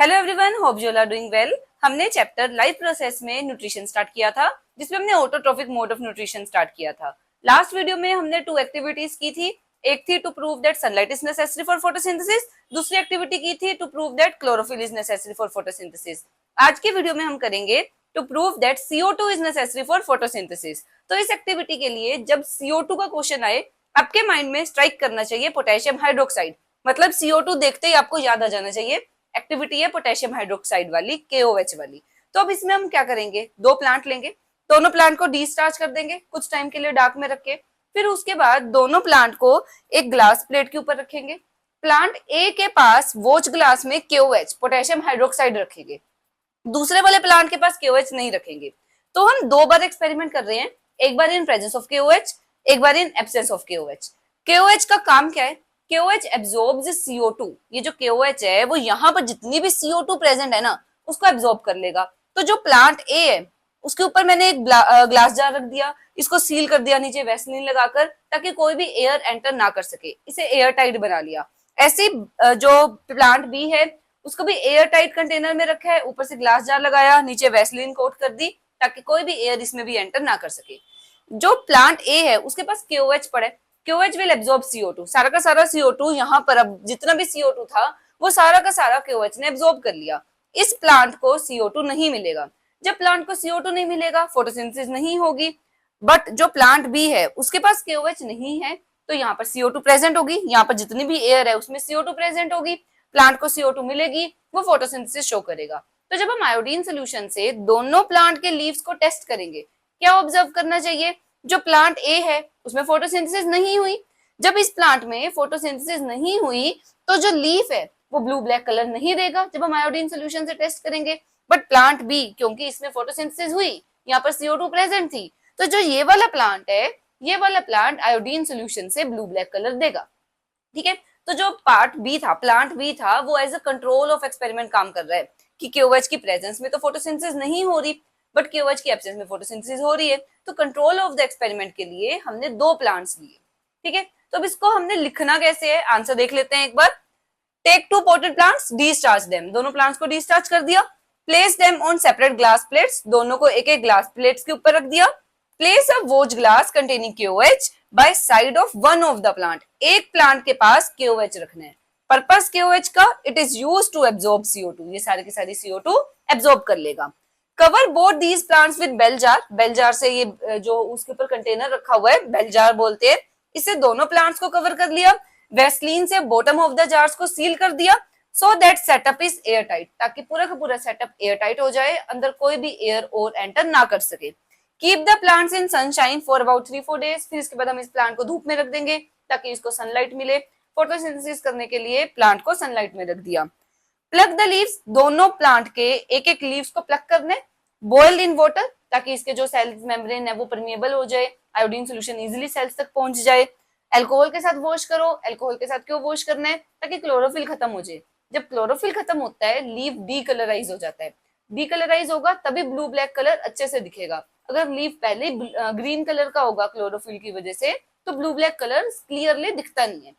Hello everyone, hope you are doing well. हमने chapter life process में nutrition start किया था, जिसमें हमने autotrophic mode of nutrition start किया था। लास्ट वीडियो में हमने 2 एक्टिविटीज की थी। एक थी to prove that sunlight is necessary for photosynthesis, दूसरी एक्टिविटी की थी to prove that chlorophyll is necessary for photosynthesis. आज के वीडियो में हम करेंगे to prove that CO2 is necessary for photosynthesis. तो इस एक्टिविटी के लिए जब CO2 का क्वेश्चन आए, आपके माइंड में स्ट्राइक करना चाहिए पोटेशियम हाइड्रोक्साइड। मतलब CO2 देखते ही आपको याद आ जाना चाहिए एक्टिविटी है पोटेशियम हाइड्रोक्साइड वाली, KOH वाली। तो अब इसमें हम क्या करेंगे, 2 प्लांट लेंगे, दोनों प्लांट को डिस्चार्ज कर देंगे कुछ टाइम के लिए डार्क में रख के। फिर उसके बाद दोनों प्लांट को एक ग्लास प्लेट के ऊपर रखेंगे। प्लांट ए के पास वॉच ग्लास में KOH पोटेशियम हाइड्रोक्साइड रखेंगे, दूसरे वाले प्लांट के पास KOH नहीं रखेंगे। तो हम 2 बार एक्सपेरिमेंट कर रहे हैं, एक बार इन प्रेजेंस ऑफ KOH, एक बार in absence of KOH। KOH का काम क्या है? KOH absorbs CO2। ये जो KOH है वो यहाँ पर जितनी भी CO2 प्रेजेंट है ना, उसको एब्जॉर्ब कर लेगा। तो जो प्लांट ए है उसके ऊपर मैंने एक ग्लास जार रख दिया, इसको सील कर दिया नीचे वैसलीन लगाकर, ताकि कोई भी एयर एंटर ना कर सके। इसे एयर टाइट बना लिया। ऐसे जो प्लांट बी है उसको भी एयर टाइट कंटेनर में रखा है, ऊपर से ग्लास जार लगाया, नीचे वैसलीन कोट कर दी, ताकि कोई भी एयर इसमें भी एंटर ना कर सके। जो प्लांट ए है उसके पास KOH पड़े, KOH will absorb CO2। सारा का सारा CO2 यहाँ पर, अब जितना भी CO2 था वो सारा का सारा KOH ने एब्जॉर्ब कर लिया। इस प्लांट को CO2 नहीं मिलेगा। जब प्लांट को CO2 नहीं मिलेगा, फोटोसिंथेसिस नहीं होगी। बट जो प्लांट बी है उसके पास KOH नहीं है, तो यहाँ पर CO2 प्रेजेंट होगी। यहाँ पर जितनी भी एयर है उसमें CO2 प्रेजेंट होगी, प्लांट को CO2 मिलेगी, वो फोटोसिंथेसिस शो करेगा। तो जब हम आयोडीन सोल्यूशन से दोनों प्लांट के लीव्स को टेस्ट करेंगे, क्या ऑब्जर्व करना चाहिए? जो प्लांट ए है उसमें फोटोसिंथेसिस नहीं हुई। जब इस प्लांट में फोटोसिंथेसिस नहीं हुई तो जो लीफ है वो ब्लू ब्लैक कलर नहीं देगा जब हम आयोडीन सोल्यूशन से टेस्ट करेंगे। बट प्लांट बी, क्योंकि इसमें फोटोसिंथेसिस हुई, यहाँ पर CO2 प्रेजेंट थी, तो जो ये वाला प्लांट है, ये वाला प्लांट आयोडीन सोल्यूशन से ब्लू ब्लैक कलर देगा। ठीक है, तो जो पार्ट बी था, प्लांट बी था, वो as a control of experiment काम कर रहा है कि KOH की प्रेजेंस में तो फोटोसिंथेसिस नहीं हो रही, बट KOH की एब्सेंस में फोटोसिंथेसिस हो रही है। तो कंट्रोल ऑफ द एक्सपेरिमेंट के लिए हमने 2 प्लांट्स लिए। ठीक है, तो अब इसको हमने लिखना कैसे है, आंसर देख लेते हैं एक बार। Take 2 potted plants, discharge them. दोनों प्लांट्स को डिस्चार्ज कर दिया। Place them on separate glass plates. दोनों को एक एक ग्लास प्लेट्स के ऊपर रख दिया। Place a watch glass containing KOH by side of one of the plant. एक प्लांट के पास KOH रखना है। पर्पस KOH का, it is used to absorb CO2। ये सारे की सारी CO2 एब्जॉर्ब कर लेगा। Cover both these plants with bell jar. Bell jar से ये जो उसके ऊपर कंटेनर रखा हुआ है बेल जार बोलते हैं, इससे दोनों प्लांट्स को कवर कर लिया। वेस्लीन से बॉटम ऑफ द जार्स को सील कर दिया, so that setup is air tight, ताकि पूरा का पूरा सेटअप एयर टाइट हो जाए, अंदर कोई भी एयर और एंटर ना कर सके। Keep the plants in sunshine for about 3-4 days। फिर इसके बाद हम इस प्लांट को धूप में रख देंगे ताकि इसको सनलाइट मिले। फोटोसिंथेसिस करने के लिए प्लांट को सनलाइट में रख दिया। Plug the leaves. दोनों प्लांट के एक एक लीव्स को प्लग करने। बॉइल्ड इन वाटर, ताकि इसके जो सेल्स मेम्ब्रेन है वो परमिएबल हो जाए, आयोडीन सोल्यूशन इजीली सेल्स तक पहुंच जाए। अल्कोहल के साथ वॉश करो। अल्कोहल के साथ क्यों वॉश करना है? ताकि क्लोरोफिल खत्म हो जाए। जब क्लोरोफिल खत्म होता है, लीफ डीकलराइज हो जाता है। डीकलराइज होगा तभी ब्लू ब्लैक कलर अच्छे से दिखेगा। अगर लीफ पहले ग्रीन कलर का होगा क्लोरोफिल की वजह से, तो ब्लू ब्लैक कलर क्लियरली दिखता नहीं है।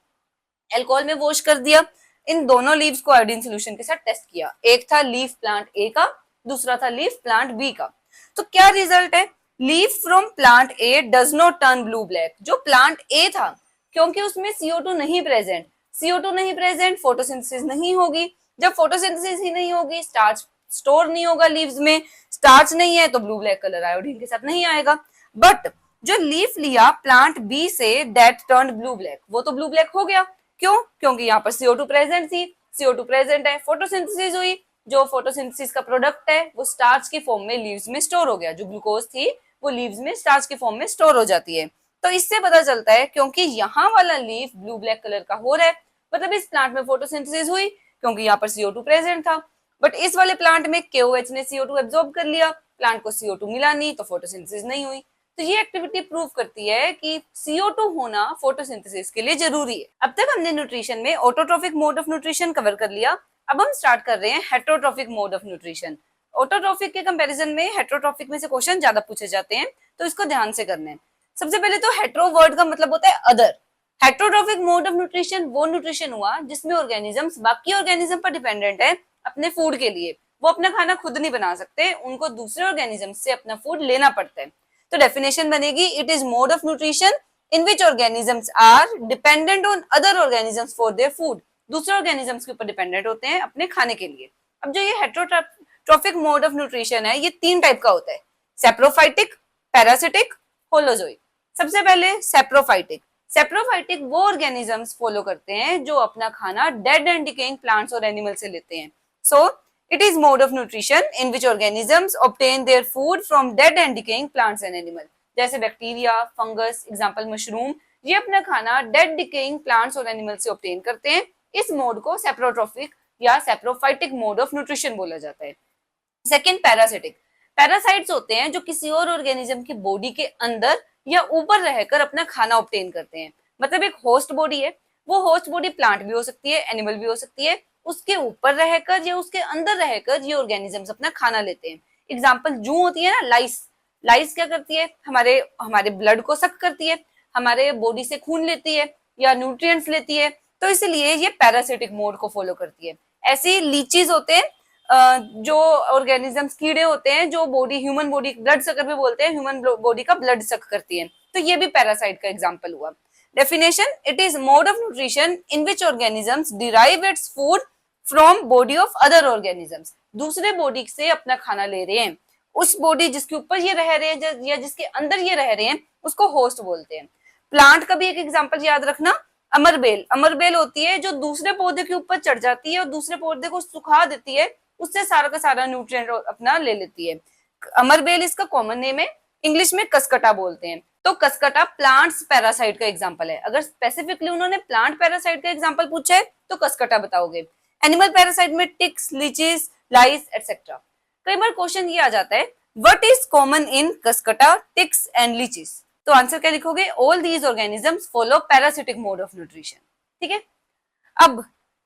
अल्कोहल में वॉश कर दिया। इन दोनों लीव्स को आयोडीन सोल्यूशन के साथ टेस्ट किया। एक था लीफ प्लांट ए का, दूसरा था लीफ प्लांट बी का। तो क्या रिजल्ट है? Leaf from plant A does not turn blue black. जो प्लांट ए था, क्योंकि उसमें CO2 नहीं प्रेजेंट, CO2 नहीं प्रेजेंट, फोटोसिंथेसिस नहीं होगी। जब फोटोसिंथेसिस ही नहीं होगी, स्टार्च स्टोर नहीं होगा लीव्स में, स्टार्च नहीं है तो ब्लू ब्लैक कलर आयोडीन के साथ नहीं आएगा। बट जो लीफ लिया प्लांट बी से, दैट टर्न ब्लू ब्लैक, वो तो ब्लू ब्लैक हो गया। क्यों? क्योंकि यहाँ पर CO2 प्रेजेंट थी, CO2 प्रेजेंट है, फोटोसिंथेसिस हुई। जो फोटोसिंथेसिस का प्रोडक्ट है वो स्टार्च की फॉर्म में लीव्स में स्टोर हो गया। जो ग्लूकोज थी वो लीव्स में स्टार्च की फॉर्म में स्टोर हो जाती है। तो इससे पता चलता है, क्योंकि यहाँ वाला लीफ ब्लू ब्लैक कलर का हो रहा है, मतलब इस प्लांट में फोटोसिंथेसिस हुई क्योंकि यहाँ पर CO2 प्रेजेंट था। बट इस वाले प्लांट में KOH ने CO2 एब्जॉर्ब कर लिया, प्लांट को CO2 मिला नहीं, तो फोटोसिंथेसिस नहीं हुई। तो ये एक्टिविटी प्रूव करती है कि CO2 होना फोटोसिंथेसिस के लिए जरूरी है। अब तक हमने न्यूट्रिशन में autotrophic mode of nutrition cover कर लिया। अब हम स्टार्ट कर रहे हैं heterotrophic mode of nutrition. Autotrophic के कंपैरिजन में हेटरोट्रोफिक में से क्वेश्चन ज्यादा पूछे जाते हैं, तो इसको ध्यान से करना है। सबसे पहले तो हेट्रो वर्ड का मतलब होता है other. Heterotrophic mode of nutrition वो न्यूट्रिशन हुआ जिसमें ऑर्गेनिजम्स बाकी ऑर्गेनिज्म पर डिपेंडेंट है, अपने फूड के लिए, वो अपना खाना खुद नहीं बना सकते, उनको दूसरे ऑर्गेनिज्म से अपना फूड लेना पड़ता है। तो डेफिनेशन बनेगी, it is mode of nutrition in which organisms are dependent on other organisms for their food. दूसरे ऑर्गेनिजम्स के ऊपर डिपेंडेंट होते हैं अपने खाने के लिए। अब जो ये हेटेरोट्रॉफिक मोड ऑफ न्यूट्रिशन है, ये 3 टाइप का होता है, सेप्रोफाइटिक, पैरासिटिक, होलोजोइक। सबसे पहले सेप्रोफाइटिक। सेप्रोफाइटिक वो ऑर्गेनिजम्स फॉलो करते हैं जो अपना खाना डेड एंड डिकेइंग प्लांट्स और एनिमल से लेते हैं। So it is mode of nutrition in which organisms obtain their food from dead and decaying plants and animal. जैसे बैक्टीरिया, फंगस, एग्जांपल मशरूम, ये अपना खाना डेड डिकेइंग प्लांट्स और animal से ऑब्टेन करते हैं। इस मोड को सेप्रोट्रॉफिक या सेप्रोफाइटिक मोड ऑफ न्यूट्रिशन बोला जाता है। Second, parasitic. पैरासाइट्स होते हैं जो किसी और ऑर्गेनिज्म की बॉडी के अंदर या ऊपर रहकर अपना खाना ऑब्टेन करते हैं। मतलब एक होस्ट बॉडी है, वो होस्ट बॉडी प्लांट भी हो सकती है, एनिमल भी हो सकती है, उसके ऊपर रहकर या उसके अंदर रहकर ये ऑर्गेनिजम्स अपना खाना लेते हैं। एग्जाम्पल जू होती है ना, लाइस। लाइस क्या करती है, हमारे हमारे ब्लड को सक करती है, हमारे बॉडी से खून लेती है या न्यूट्रिएंट्स लेती है, तो इसलिए ये पैरासिटिक मोड को फॉलो करती है। ऐसे लीचीज होते हैं, जो ऑर्गेनिजम्स, कीड़े होते हैं जो body, human body, blood sucker भी बोलते हैं, ह्यूमन बॉडी का ब्लड सक करती है, तो ये भी पैरासाइट का एग्जांपल हुआ। Definition, it is mode of nutrition in which organisms derive its food from body of other organisms. दूसरे बॉडी से अपना खाना ले रहे हैं, उस बॉडी जिसके ऊपर ये रह रहे हैं या जिसके अंदर ये रह रहे हैं, उसको होस्ट बोलते हैं। प्लांट का भी एक एग्जांपल याद रखना, अमरबेल। अमरबेल होती है जो दूसरे पौधे के ऊपर चढ़ जाती है और दूसरे पौधे को सुखा देती है, उससे सारा का सारा न्यूट्रिएंट अपना ले लेती है। अमरबेल इसका कॉमन नेम है, इंग्लिश में कसकटा बोलते हैं। तो कसकटा प्लांट्स पैरासाइट का एग्जांपल है। अगर स्पेसिफिकली उन्होंने प्लांट पैरासाइट का एग्जांपल पूछा है तो कसकटा बताओगे। एनिमल पैरासाइट में टिक्स, लीचेस, लाइस एटसेट्रा। कई बार क्वेश्चन ये आ जाता है, what is common in cuscuta, ticks and leeches? तो आंसर क्या लिखोगे, all these organisms follow parasitic mode of nutrition. ठीक है। अब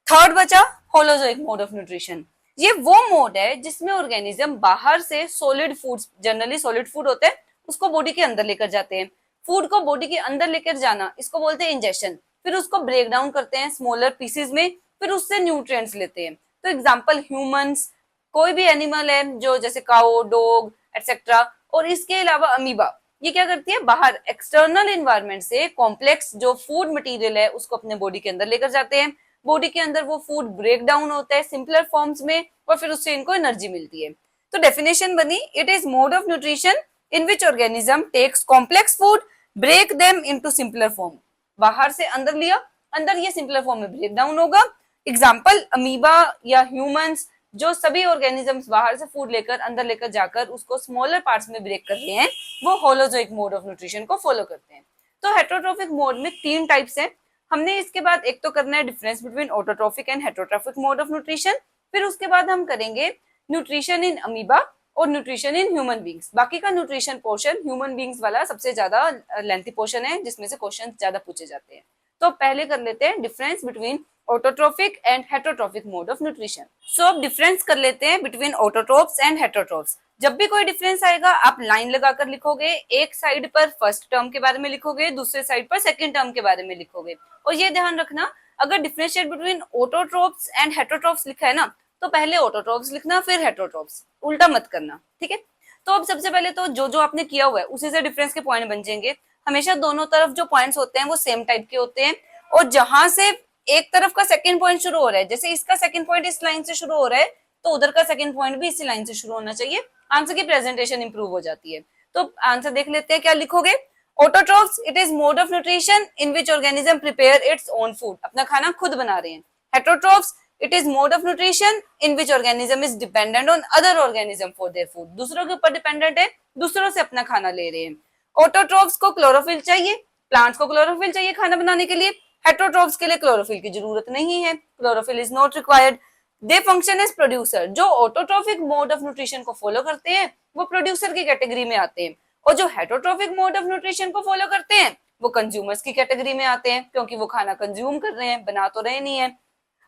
थर्ड बचा होलोजोइक मोड ऑफ न्यूट्रिशन। ये वो मोड है जिसमें ऑर्गेनिज्म बाहर से solid food, generally solid food होते हैं, उसको बॉडी के अंदर लेकर जाते हैं। फूड को बॉडी के अंदर लेकर जाना, इसको बोलते हैं इंजेक्शन। फिर उसको ब्रेक डाउन करते हैं स्मॉलर पीसेस में, फिर उससे न्यूट्रिएंट्स लेते हैं। तो एग्जांपल ह्यूमंस, कोई भी एनिमल है जो जैसे काऊ, डॉग एटसेट्रा, और इसके अलावा अमीबा, ये क्या करती है, बाहर एक्सटर्नल एनवायरनमेंट से कॉम्प्लेक्स जो फूड मटेरियल है उसको अपने बॉडी के अंदर लेकर जाते हैं। बॉडी के अंदर वो फूड ब्रेक डाउन होता है सिंपलर फॉर्म्स में और फिर उससे इनको एनर्जी मिलती है। तो डेफिनेशन बनी, it is mode of nutrition in which organism takes complex food, break them into simpler form. बाहर से अंदर लिया, अंदर ये सिंपलर फॉर्म में ब्रेक डाउन होगा। एग्जाम्पल अमीबा या ह्यूमंस, जो सभी ऑर्गेनिजम्स बाहर से फूड लेकर अंदर लेकर जाकर उसको स्मॉलर पार्ट्स में ब्रेक कर रहे हैं, वो होलोजोइक मोड ऑफ न्यूट्रिशन को फॉलो करते हैं। तो हेटेरोट्रॉफिक मोड में 3 टाइप्स हैं। हमने इसके बाद एक तो करना है difference between autotrophic and heterotrophic mode of nutrition, फिर उसके बाद हम करेंगे न्यूट्रिशन इन अमीबा और न्यूट्रिशन इन ह्यूमन बींग्स। बाकी का न्यूट्रिशन पोर्शन ह्यूमन बींग्स वाला सबसे ज्यादा लेंथी पोर्शन है जिसमें से क्वेश्चन ज्यादा पूछे जाते हैं। तो पहले कर लेते हैं difference between autotrophic and heterotrophic mode of nutrition. So अब डिफरेंस कर लेते हैं बिटवीन ऑटोट्रॉफ्स एंड हेटेरोट्रॉफ्स। जब भी कोई डिफरेंस आएगा आप लाइन लगाकर लिखोगे, एक साइड पर फर्स्ट टर्म के बारे में लिखोगे, दूसरे साइड पर सेकंड टर्म के बारे में लिखोगे। और ये ध्यान रखना, अगर differentiate between autotrophs and heterotrophs लिखा है ना, तो पहले ऑटोट्रॉफ्स लिखना फिर हेटेरोट्रॉफ्स, उल्टा मत करना। ठीक है। तो अब सबसे पहले तो जो आपने किया हुआ है उसी से डिफरेंस के पॉइंट बन जाएंगे। हमेशा दोनों तरफ जो पॉइंट्स होते हैं वो सेम टाइप के होते हैं, और जहां से एक तरफ का सेकंड पॉइंट शुरू हो रहा है, जैसे इसका सेकंड पॉइंट इस लाइन से शुरू हो रहा है, तो उधर का सेकंड पॉइंट भी इसी लाइन से शुरू होना चाहिए। आंसर की प्रेजेंटेशन इंप्रूव हो जाती है। तो आंसर देख लेते हैं, क्या लिखोगे, autotrophs, it is mode of nutrition in which organism prepare its own food, अपना खाना खुद बना रहे हैं। Heterotrophs, it is mode of nutrition in which organism is dependent on other organism for their food, दूसरों के ऊपर डिपेंडेंट है, दूसरों से अपना खाना ले रहे हैं। ऑटोट्रॉफ्स को क्लोरोफिल चाहिए, प्लांट्स को क्लोरोफिल चाहिए खाना बनाने के लिए। हेटेरोट्रॉफ्स के लिए क्लोरोफिल की जरूरत नहीं है, chlorophyll is not required, they function as producer. जो ऑटोट्रॉफिक मोड ऑफ न्यूट्रिशन को फॉलो करते हैं वो प्रोड्यूसर की कैटेगरी में आते हैं, और जो हेटेरोट्रॉफिक मोड ऑफ न्यूट्रिशन को फॉलो करते हैं वो कंज्यूमर्स की कैटेगरी में आते हैं, क्योंकि वो खाना कंज्यूम कर रहे हैं, बना तो रहे नहीं है।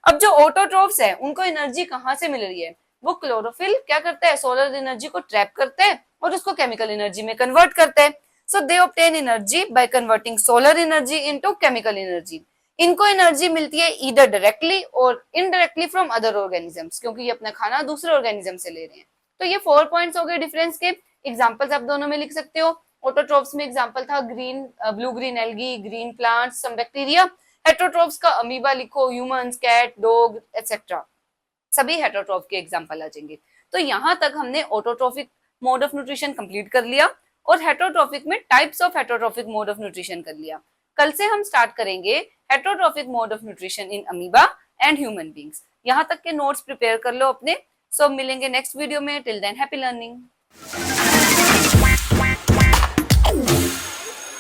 अब जो ऑटोट्रॉफ्स है उनको एनर्जी कहाँ से मिल रही है, वो क्लोरोफिल क्या करता है, सोलर एनर्जी को ट्रैप करता है और उसको केमिकल एनर्जी में कन्वर्ट करता है। So they obtain energy by converting solar energy into chemical energy. इनको एनर्जी मिलती है ईदर डायरेक्टली और इनडायरेक्टली फ्रॉम अदर ऑर्गेनिजम्स, क्योंकि ये अपना खाना दूसरे ऑर्गेनिज्म से ले रहे हैं। तो ये 4 पॉइंट्स हो गए डिफरेंस के। एग्जांपल्स आप दोनों में लिख सकते हो। ऑटोट्रोफ्स में एग्जांपल था green blue green algae, green plants, some bacteria. Heterotrophs का अमीबा लिखो, ह्यूमंस, कैट, डॉग एटसेट्रा, सभी हेटरोट्रोफ के एग्जांपल आ जाएंगे। तो यहाँ तक हमने autotrophic mode of nutrition complete कर लिया और हेटरोट्रोफिक में types of heterotrophic mode of nutrition कर लिया। कल से हम स्टार्ट करेंगे heterotrophic mode of nutrition in amoeba and human beings. यहाँ तक के नोट्स प्रिपेयर कर लो अपने। सो मिलेंगे नेक्स्ट वीडियो में। Till than happy learning.